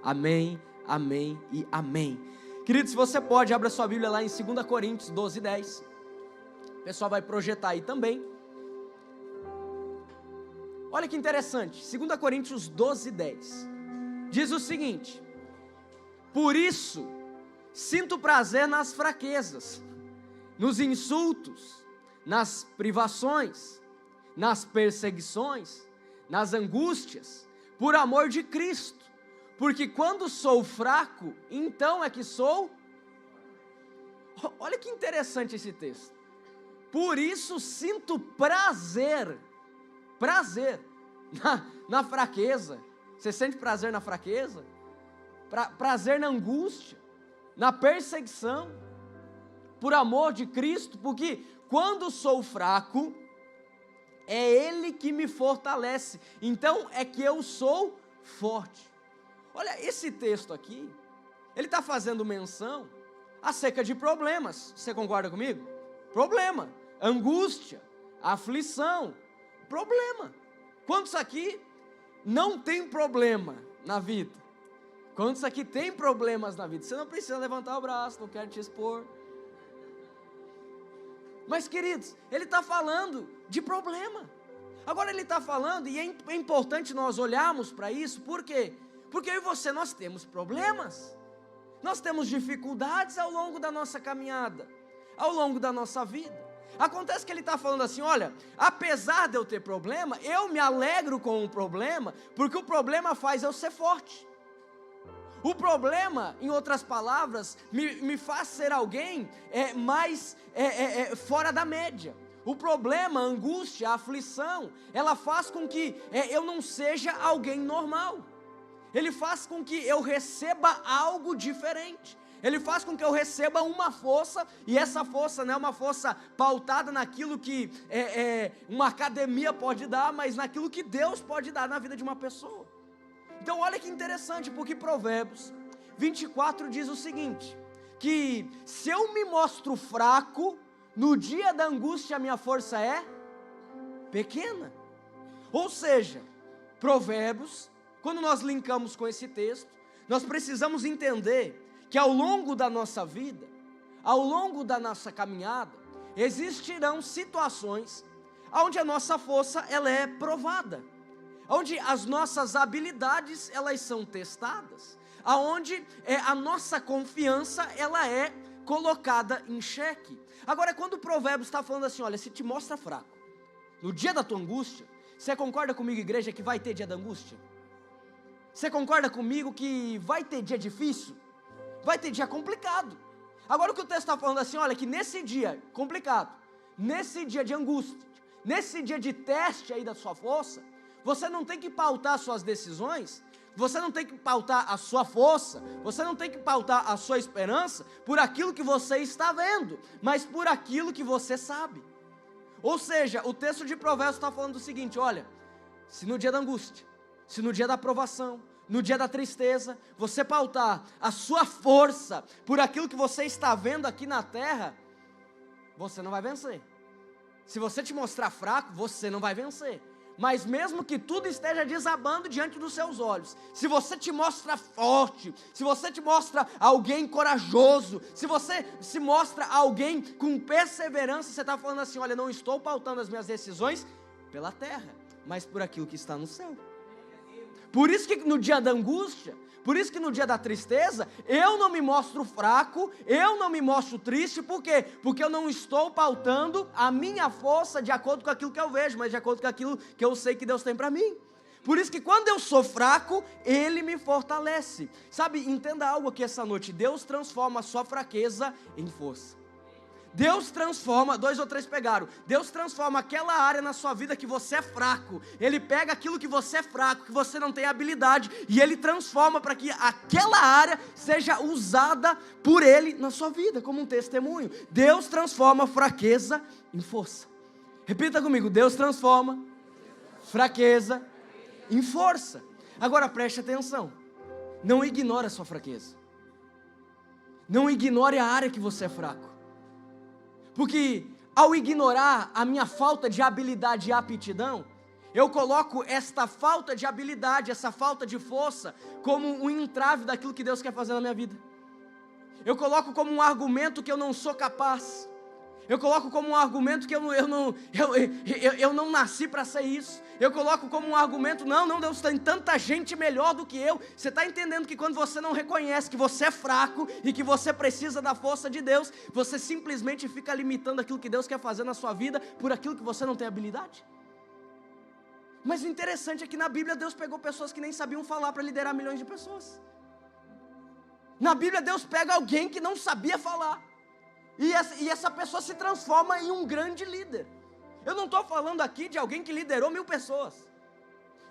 Amém, amém e amém. Querido, se você pode, abra sua Bíblia lá em 2 Coríntios 12:10. O pessoal vai projetar aí também. Olha que interessante, 2 Coríntios 12:10. Diz o seguinte: por isso, sinto prazer nas fraquezas, nos insultos, nas privações, nas perseguições, nas angústias, por amor de Cristo, porque quando sou fraco, então é que sou. Olha que interessante esse texto. Por isso sinto prazer na fraqueza. Você sente prazer na fraqueza? Prazer na angústia, na perseguição, por amor de Cristo, porque quando sou fraco, é Ele que me fortalece, então é que eu sou forte. Olha, esse texto aqui, ele está fazendo menção acerca de problemas, você concorda comigo? Problema, angústia, aflição, problema. Quantos aqui não tem problema na vida? Quantos aqui tem problemas na vida? Você não precisa levantar o braço, não quero te expor. Mas queridos, ele está falando de problema. Agora ele está falando, e é importante nós olharmos para isso, por quê? Porque eu e você, nós temos problemas. Nós temos dificuldades ao longo da nossa caminhada, ao longo da nossa vida. Acontece que ele está falando assim, olha, apesar de eu ter problema, eu me alegro com o problema, porque o problema faz eu ser forte. O problema, em outras palavras, me faz ser alguém mais fora da média. O problema, a angústia, a aflição, ela faz com que eu não seja alguém normal. Ele faz com que eu receba algo diferente. Ele faz com que eu receba uma força, e essa força não é uma força pautada naquilo que uma academia pode dar, mas naquilo que Deus pode dar na vida de uma pessoa. Então olha que interessante, porque Provérbios 24 diz o seguinte, que se eu me mostro fraco, no dia da angústia a minha força é pequena. Ou seja, Provérbios, quando nós linkamos com esse texto, nós precisamos entender que ao longo da nossa vida, ao longo da nossa caminhada, existirão situações onde a nossa força ela é provada, onde as nossas habilidades elas são testadas, aonde a nossa confiança ela é colocada em xeque. Agora, quando o Provérbios está falando assim, olha, se te mostra fraco, no dia da tua angústia, você concorda comigo, igreja, que vai ter dia da angústia? Você concorda comigo que vai ter dia difícil? Vai ter dia complicado. Agora o que o texto está falando assim, olha, que nesse dia complicado, nesse dia de angústia, nesse dia de teste aí da sua força, você não tem que pautar as suas decisões, você não tem que pautar a sua força, você não tem que pautar a sua esperança por aquilo que você está vendo, mas por aquilo que você sabe. Ou seja, o texto de Provérbios está falando o seguinte, olha, se no dia da angústia, se no dia da provação, no dia da tristeza, você pautar a sua força por aquilo que você está vendo aqui na terra, você não vai vencer. Se você te mostrar fraco, você não vai vencer. Mas mesmo que tudo esteja desabando diante dos seus olhos, se você te mostra forte, se você te mostra alguém corajoso, se você se mostra alguém com perseverança, você está falando assim, olha, não estou pautando as minhas decisões pela terra, mas por aquilo que está no céu. Por isso que no dia da angústia, por isso que no dia da tristeza, eu não me mostro fraco, eu não me mostro triste, por quê? Porque eu não estou pautando a minha força de acordo com aquilo que eu vejo, mas de acordo com aquilo que eu sei que Deus tem para mim. Por isso que quando eu sou fraco, Ele me fortalece. Sabe, entenda algo aqui essa noite, Deus transforma a sua fraqueza em força. Deus transforma, 2 ou 3 pegaram, Deus transforma aquela área na sua vida que você é fraco, Ele pega aquilo que você é fraco, que você não tem habilidade, e Ele transforma para que aquela área seja usada por Ele na sua vida, como um testemunho. Deus transforma a fraqueza em força. Repita comigo, Deus transforma fraqueza em força. Agora preste atenção, não ignore a sua fraqueza, não ignore a área que você é fraco. Porque ao ignorar a minha falta de habilidade e aptidão, Eu coloco esta falta de habilidade, essa falta de força, como um entrave daquilo que Deus quer fazer na minha vida. Eu coloco como um argumento que eu não sou capaz. Eu coloco como um argumento que eu não nasci para ser isso. Eu coloco como um argumento, não, Deus tem tanta gente melhor do que eu. Você está entendendo que quando você não reconhece que você é fraco e que você precisa da força de Deus, você simplesmente fica limitando aquilo que Deus quer fazer na sua vida por aquilo que você não tem habilidade? Mas o interessante é que na Bíblia Deus pegou pessoas que nem sabiam falar para liderar milhões de pessoas. Na Bíblia Deus pega alguém que não sabia falar, e essa pessoa se transforma em um grande líder. Eu não estou falando aqui de alguém que liderou 1000 pessoas.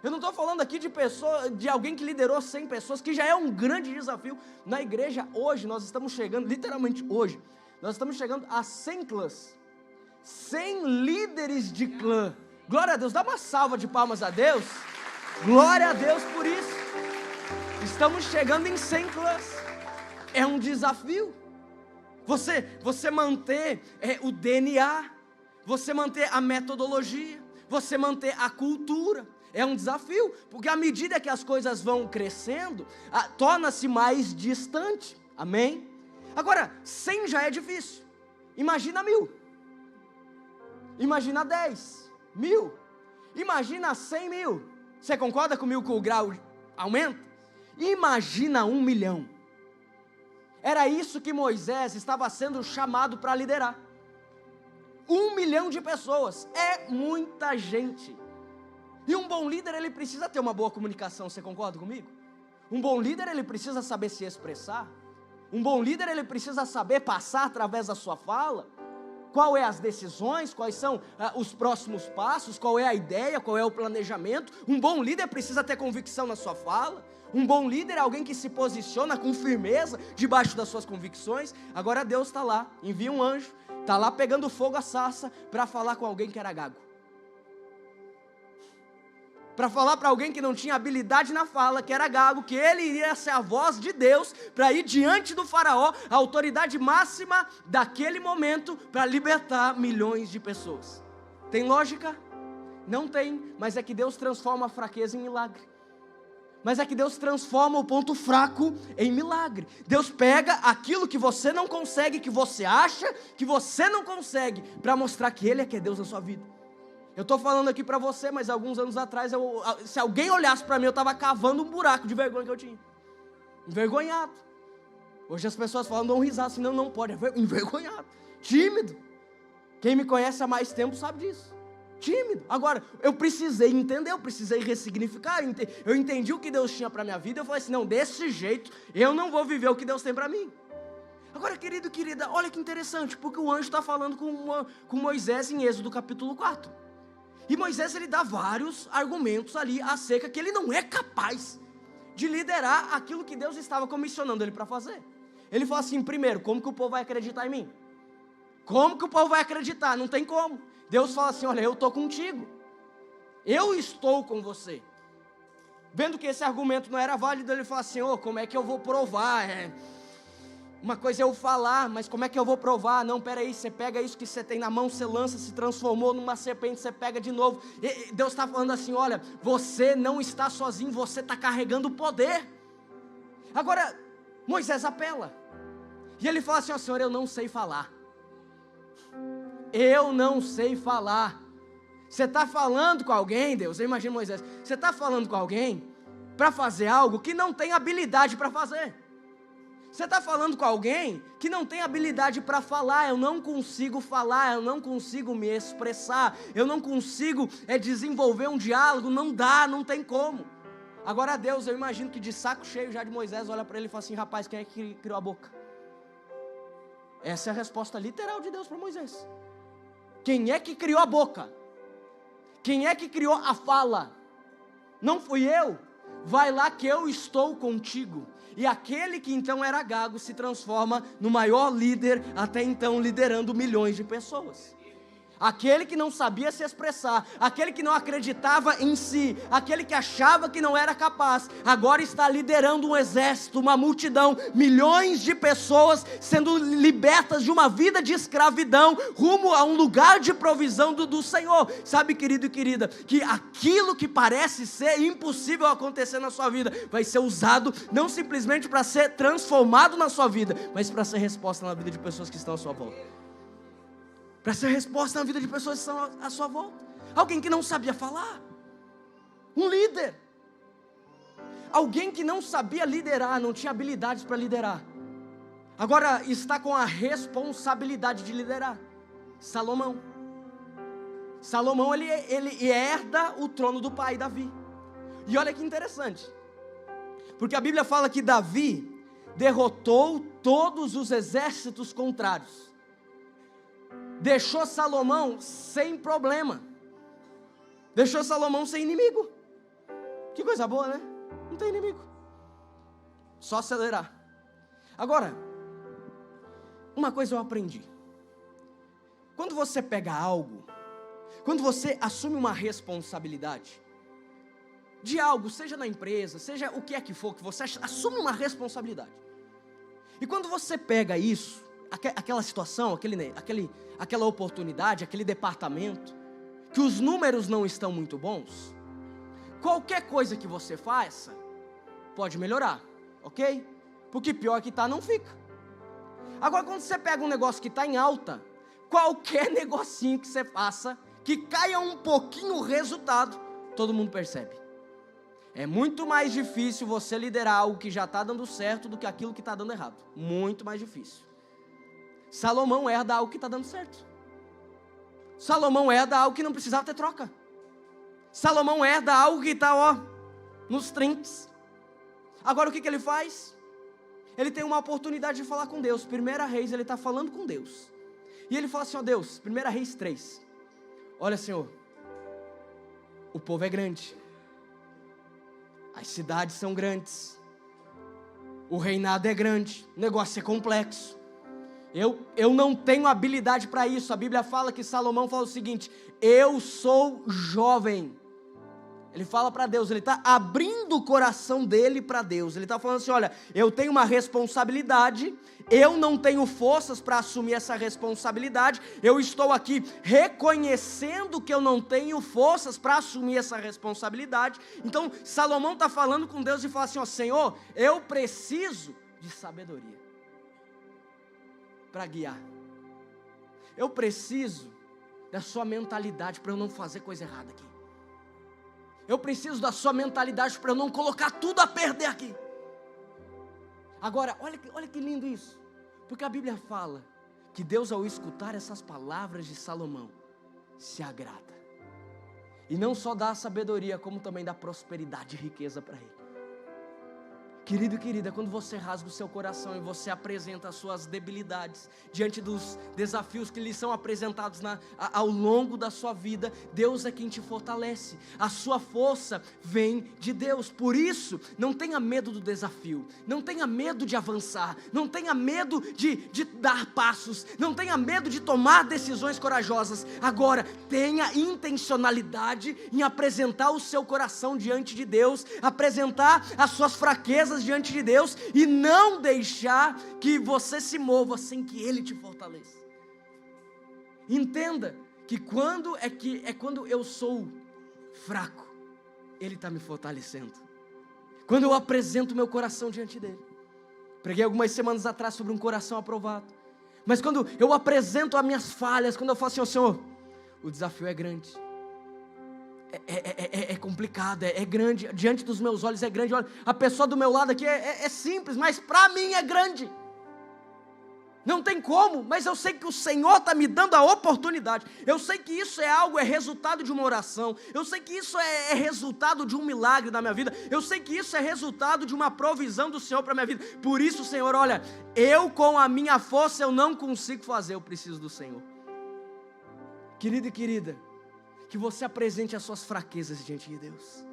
Eu não estou falando aqui de alguém que liderou 100 pessoas, que já é um grande desafio. Na igreja hoje nós estamos chegando, literalmente hoje, nós estamos chegando a 100 clãs. 100 líderes de clã. Glória a Deus, dá uma salva de palmas a Deus. Glória a Deus por isso. Estamos chegando em 100 clãs. É um desafio. Você manter o DNA, você manter a metodologia, você manter a cultura. É um desafio, porque à medida que as coisas vão crescendo, torna-se mais distante. Amém? Agora, 100 já é difícil. Imagina 1000. Imagina 10. 1000, imagina 100 mil. Você concorda comigo que o grau aumenta? Imagina 1 milhão. Era isso que Moisés estava sendo chamado para liderar. 1 milhão de pessoas, é muita gente. E um bom líder, ele precisa ter uma boa comunicação, você concorda comigo? Um bom líder, ele precisa saber se expressar. Um bom líder, ele precisa saber passar através da sua fala. Qual é as decisões, quais são os próximos passos, qual é a ideia, qual é o planejamento. Um bom líder precisa ter convicção na sua fala. Um bom líder é alguém que se posiciona com firmeza debaixo das suas convicções. Agora Deus está lá, envia um anjo, está lá pegando fogo à sarça para falar com alguém que era gago. Para falar para alguém que não tinha habilidade na fala, que era gago, que ele iria ser a voz de Deus, para ir diante do faraó, a autoridade máxima daquele momento, para libertar milhões de pessoas. Tem lógica? Não tem, mas é que Deus transforma a fraqueza em milagre. Mas é que Deus transforma o ponto fraco em milagre. Deus pega aquilo que você não consegue, que você acha que você não consegue, para mostrar que Ele é que é Deus na sua vida. Eu estou falando aqui para você, mas alguns anos atrás, se alguém olhasse para mim, eu estava cavando um buraco de vergonha que eu tinha. Envergonhado. Hoje as pessoas falam, dão um risado assim, não pode, envergonhado. Tímido. Quem me conhece há mais tempo sabe disso. Tímido. Agora, eu precisei entender, eu precisei ressignificar, eu entendi o que Deus tinha para a minha vida, eu falei assim, não, desse jeito, eu não vou viver o que Deus tem para mim. Agora, querido, querida, olha que interessante, porque o anjo está falando com Moisés em Êxodo capítulo 4. E Moisés, ele dá vários argumentos ali acerca que ele não é capaz de liderar aquilo que Deus estava comissionando ele para fazer. Ele fala assim, primeiro, como que o povo vai acreditar em mim? Como que o povo vai acreditar? Não tem como. Deus fala assim, olha, eu estou contigo. Eu estou com você. Vendo que esse argumento não era válido, ele fala assim, como é que eu vou provar? Uma coisa é eu falar, mas como é que eu vou provar? Não, peraí, você pega isso que você tem na mão, você lança, se transformou numa serpente, você pega de novo. E Deus está falando assim, olha, você não está sozinho, você está carregando o poder. Agora, Moisés apela. E ele fala assim, Senhor, eu não sei falar. Eu não sei falar. Você está falando com alguém, Deus, eu imagino Moisés, você está falando com alguém para fazer algo que não tem habilidade para fazer. Você está falando com alguém que não tem habilidade para falar, eu não consigo falar, eu não consigo me expressar, eu não consigo desenvolver um diálogo, não dá, não tem como. Agora Deus, eu imagino que de saco cheio já de Moisés, olha para ele e fala assim, rapaz, quem é que criou a boca? Essa é a resposta literal de Deus para Moisés. Quem é que criou a boca? Quem é que criou a fala? Não fui eu, vai lá que eu estou contigo. E aquele que então era gago se transforma no maior líder até então, liderando milhões de pessoas. Aquele que não sabia se expressar, aquele que não acreditava em si, aquele que achava que não era capaz, agora está liderando um exército, uma multidão, milhões de pessoas sendo libertas de uma vida de escravidão, rumo a um lugar de provisão do Senhor. Sabe, querido e querida, que aquilo que parece ser impossível acontecer na sua vida, vai ser usado não simplesmente para ser transformado na sua vida, mas para ser resposta na vida de pessoas que estão à sua volta. Para ser resposta na vida de pessoas que estão à sua volta. Alguém que não sabia falar. Um líder. Alguém que não sabia liderar, não tinha habilidades para liderar. Agora está com a responsabilidade de liderar. Salomão. Salomão, ele herda o trono do pai Davi. E olha que interessante. Porque a Bíblia fala que Davi derrotou todos os exércitos contrários. Deixou Salomão sem problema. Deixou Salomão sem inimigo. Que coisa boa, né? Não tem inimigo. Só acelerar. Agora, uma coisa eu aprendi. Quando você pega algo, quando você assume uma responsabilidade de algo, seja na empresa, seja o que é que for, que você assume uma responsabilidade. E quando você pega isso, aquela situação, aquela oportunidade, aquele departamento, que os números não estão muito bons, qualquer coisa que você faça, pode melhorar, ok? Porque pior que está, não fica. Agora, quando você pega um negócio que está em alta, qualquer negocinho que você faça, que caia um pouquinho o resultado, todo mundo percebe. É muito mais difícil você liderar algo que já está dando certo do que aquilo que está dando errado. Muito mais difícil. Salomão herda algo que está dando certo. Salomão herda algo que não precisava ter troca. Salomão herda algo que está, nos trinques. Agora o que ele faz? Ele tem uma oportunidade de falar com Deus. 1 Reis, ele está falando com Deus. E ele fala assim, Deus, 1 Reis 3. Olha, Senhor, o povo é grande. As cidades são grandes. O reinado é grande. O negócio é complexo. Eu não tenho habilidade para isso. A Bíblia fala que Salomão fala o seguinte: eu sou jovem. Ele fala para Deus, ele está abrindo o coração dele para Deus. Ele está falando assim, olha, eu tenho uma responsabilidade, eu não tenho forças para assumir essa responsabilidade, eu estou aqui reconhecendo que eu não tenho forças para assumir essa responsabilidade. Então Salomão está falando com Deus e fala assim, Senhor, eu preciso de sabedoria para guiar. Eu preciso da sua mentalidade para eu não fazer coisa errada aqui. Eu preciso da sua mentalidade para eu não colocar tudo a perder aqui. Agora, olha que lindo isso. Porque a Bíblia fala que Deus, ao escutar essas palavras de Salomão, se agrada. E não só dá sabedoria, como também dá prosperidade e riqueza para ele. Querido e querida, quando você rasga o seu coração e você apresenta as suas debilidades diante dos desafios que lhe são apresentados ao longo da sua vida, Deus é quem te fortalece. A sua força vem de Deus. Por isso, não tenha medo do desafio, não tenha medo de avançar, não tenha medo de dar passos, não tenha medo de tomar decisões corajosas. Agora, tenha intencionalidade em apresentar o seu coração diante de Deus, apresentar as suas fraquezas diante de Deus e não deixar que você se mova sem que Ele te fortaleça. Entenda que quando eu sou fraco, Ele está me fortalecendo. Quando eu apresento meu coração diante dEle. Preguei algumas semanas atrás sobre um coração aprovado. Mas quando eu apresento as minhas falhas, quando eu falo assim, Senhor, o desafio é grande. É complicado, é grande, diante dos meus olhos é grande. Olha, a pessoa do meu lado aqui é simples, mas para mim é grande. Não tem como, mas eu sei que o Senhor está me dando a oportunidade. Eu sei que isso é resultado de uma oração. Eu sei que isso é resultado de um milagre na minha vida. Eu sei que isso é resultado de uma provisão do Senhor para a minha vida. Por isso, Senhor, olha, eu com a minha força eu não consigo fazer, eu preciso do Senhor. Querido e querida, que você apresente as suas fraquezas diante de Deus.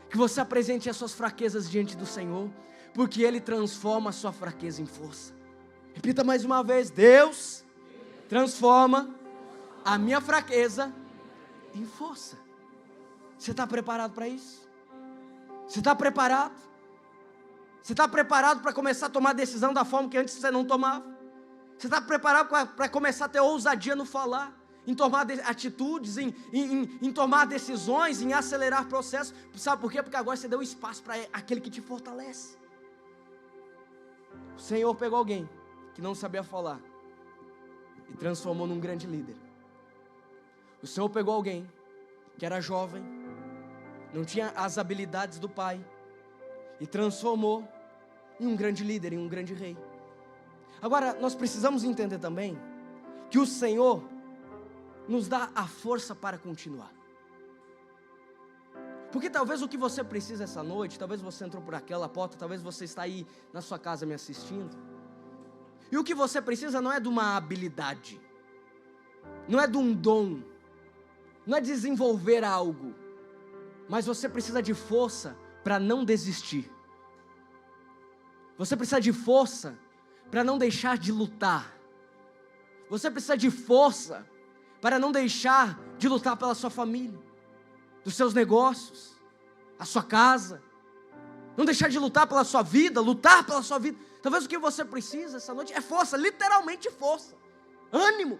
Que você apresente as suas fraquezas diante do Senhor, porque Ele transforma a sua fraqueza em força. Repita mais uma vez, Deus transforma a minha fraqueza em força. Você está preparado para isso? Você está preparado? Você está preparado para começar a tomar decisão da forma que antes você não tomava? Você está preparado para começar a ter ousadia no falar, em tomar atitudes, em tomar decisões, em acelerar processos? Sabe por quê? Porque agora você deu espaço para aquele que te fortalece. O Senhor pegou alguém que não sabia falar e transformou num grande líder. O Senhor pegou alguém que era jovem, não tinha as habilidades do pai, e transformou em um grande líder, em um grande rei. Agora, nós precisamos entender também que o Senhor nos dá a força para continuar. Porque talvez o que você precisa essa noite, talvez você entrou por aquela porta, talvez você está aí na sua casa me assistindo, e o que você precisa não é de uma habilidade, não é de um dom, não é desenvolver algo, mas você precisa de força para não desistir. Você precisa de força para não deixar de lutar. Você precisa de força para não deixar de lutar pela sua família, dos seus negócios, a sua casa. Não deixar de lutar pela sua vida, lutar pela sua vida. Talvez o que você precisa essa noite é força, literalmente força, ânimo,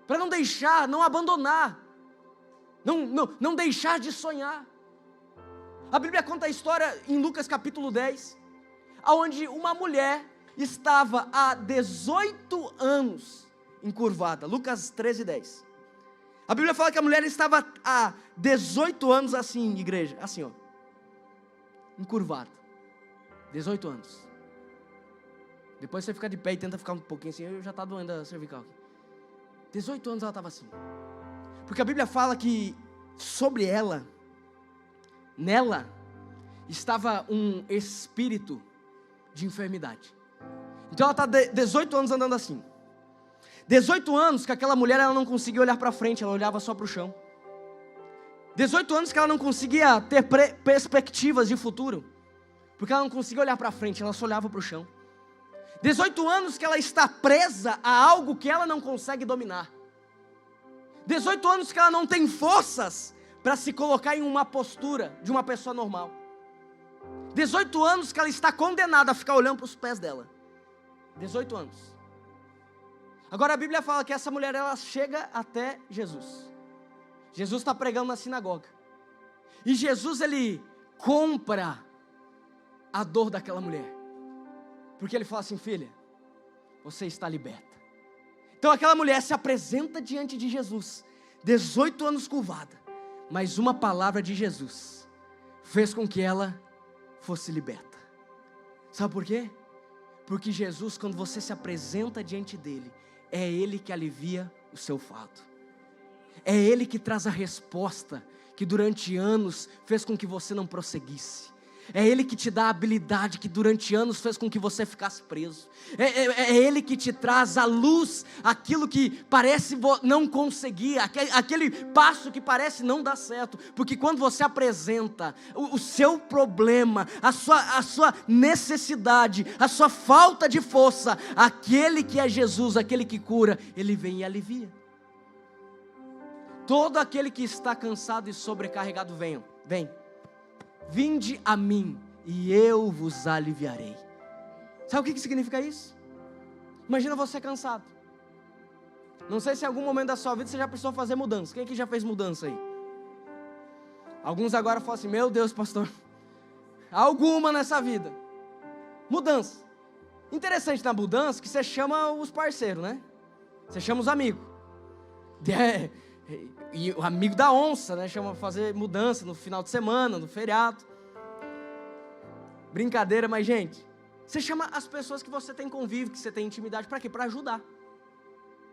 para não deixar, não abandonar, não deixar de sonhar. A Bíblia conta a história em Lucas capítulo 10, onde uma mulher estava há 18 anos encurvada. Lucas 13:10. A Bíblia fala que a mulher estava há 18 anos assim, igreja, assim ó, encurvada. 18 anos. Depois você fica de pé e tenta ficar um pouquinho assim, já está doendo a cervical aqui. 18 anos ela estava assim. Porque a Bíblia fala que sobre ela, nela, estava um espírito de enfermidade. Então ela está 18 anos andando assim. 18 anos que aquela mulher ela não conseguia olhar para frente, ela olhava só para o chão. 18 anos que ela não conseguia ter perspectivas de futuro, porque ela não conseguia olhar para frente, ela só olhava para o chão. 18 anos que ela está presa a algo que ela não consegue dominar. 18 anos que ela não tem forças para se colocar em uma postura de uma pessoa normal. 18 anos que ela está condenada a ficar olhando para os pés dela. 18 anos. Agora a Bíblia fala que essa mulher ela chega até Jesus. Jesus está pregando na sinagoga. E Jesus ele compra a dor daquela mulher. Porque ele fala assim: filha, você está liberta. Então aquela mulher se apresenta diante de Jesus, 18 anos curvada, mas uma palavra de Jesus fez com que ela fosse liberta. Sabe por quê? Porque Jesus, quando você se apresenta diante dele, é ele que alivia o seu fardo. É ele que traz a resposta que durante anos fez com que você não prosseguisse. É ele que te dá a habilidade que durante anos fez com que você ficasse preso. É ele que te traz à luz aquilo que parece não conseguir, aquele passo que parece não dar certo. Porque quando você apresenta o seu problema, a sua necessidade, a sua falta de força, aquele que é Jesus, aquele que cura, ele vem e alivia. Todo aquele que está cansado e sobrecarregado, vem. Vinde a mim e eu vos aliviarei. Sabe o que significa isso? Imagina você cansado. Não sei se em algum momento da sua vida você já precisou fazer mudança. Quem aqui já fez mudança aí? Alguns agora falam assim: meu Deus, pastor, alguma nessa vida. Mudança. Interessante na mudança que você chama os parceiros, né? Você chama os amigos. E o amigo da onça, né? Chama fazer mudança no final de semana, no feriado. Brincadeira, mas gente, você chama as pessoas que você tem convívio, que você tem intimidade, para quê? Para ajudar.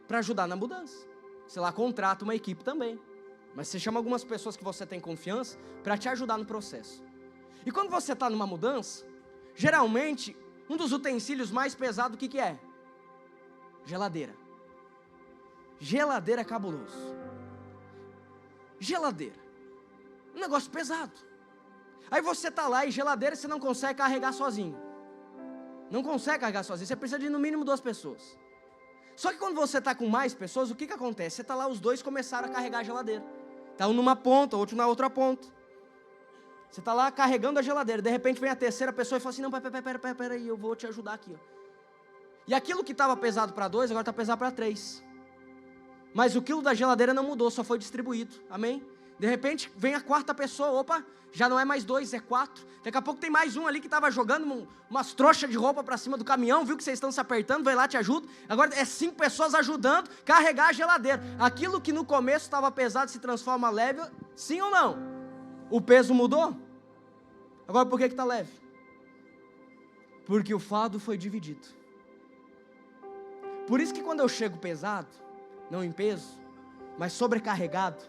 Para ajudar na mudança. Sei lá, contrata uma equipe também. Mas você chama algumas pessoas que você tem confiança para te ajudar no processo. E quando você está numa mudança, geralmente, um dos utensílios mais pesados, o que é? Geladeira. Geladeira é cabuloso. Geladeira, um negócio pesado. Aí você está lá e geladeira você não consegue carregar sozinho. Não consegue carregar sozinho, você precisa de no mínimo 2 pessoas. Só que quando você está com mais pessoas, o que acontece? Você está lá, os dois começaram a carregar a geladeira. Está um numa ponta, outro na outra ponta. Você está lá carregando a geladeira, de repente vem a terceira pessoa e fala assim, não, pera aí, eu vou te ajudar aqui. Ó. E aquilo que estava pesado para 2, agora está pesado para 3. Mas o quilo da geladeira não mudou, só foi distribuído, amém? De repente vem a quarta pessoa, opa, já não é mais 2, é 4. Daqui a pouco tem mais um ali que estava jogando umas trouxas de roupa para cima do caminhão, viu que vocês estão se apertando, vai lá, te ajuda. Agora é 5 pessoas ajudando a carregar a geladeira. Aquilo que no começo estava pesado se transforma leve, sim ou não? O peso mudou? Agora por que está leve? Porque o fardo foi dividido. Por isso que quando eu chego pesado, não em peso, mas sobrecarregado,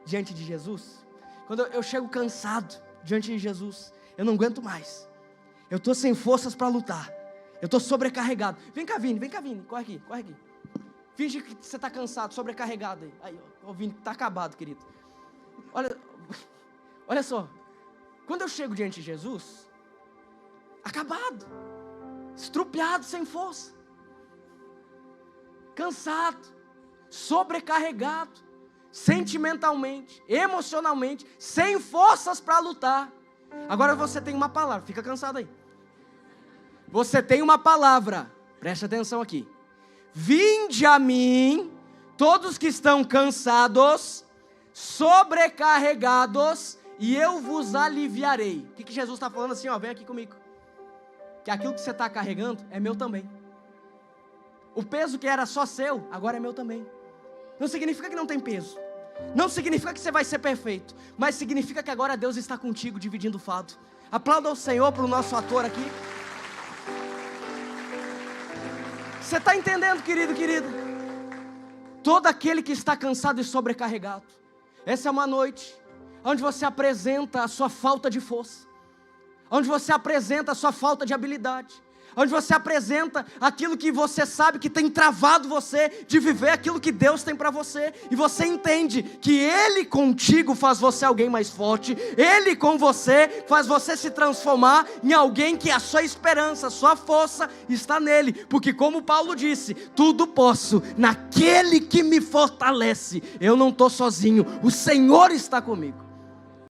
diante de Jesus, quando eu chego cansado diante de Jesus, eu não aguento mais, eu estou sem forças para lutar, eu estou sobrecarregado. Vem cá, Vini, corre aqui. Finge que você está cansado, sobrecarregado aí, ó, Vini, está acabado, querido. Olha só, quando eu chego diante de Jesus, acabado, estrupiado, sem força, cansado, sobrecarregado, sentimentalmente, emocionalmente, sem forças para lutar. Agora você tem uma palavra, fica cansado aí. Você tem uma palavra, preste atenção aqui. Vinde a mim, todos que estão cansados, sobrecarregados, e eu vos aliviarei. O que Jesus está falando assim, ó, vem aqui comigo. Que aquilo que você está carregando é meu também. O peso que era só seu, agora é meu também. Não significa que não tem peso. Não significa que você vai ser perfeito. Mas significa que agora Deus está contigo, dividindo o fardo. Aplauda ao Senhor para o nosso ator aqui. Você está entendendo, querido, querida? Todo aquele que está cansado e sobrecarregado. Essa é uma noite onde você apresenta a sua falta de força. Onde você apresenta a sua falta de habilidade. Onde você apresenta aquilo que você sabe que tem travado você de viver aquilo que Deus tem para você. E você entende que Ele contigo faz você alguém mais forte. Ele com você faz você se transformar em alguém que a sua esperança, a sua força está nele. Porque como Paulo disse, tudo posso naquele que me fortalece. Eu não estou sozinho, o Senhor está comigo.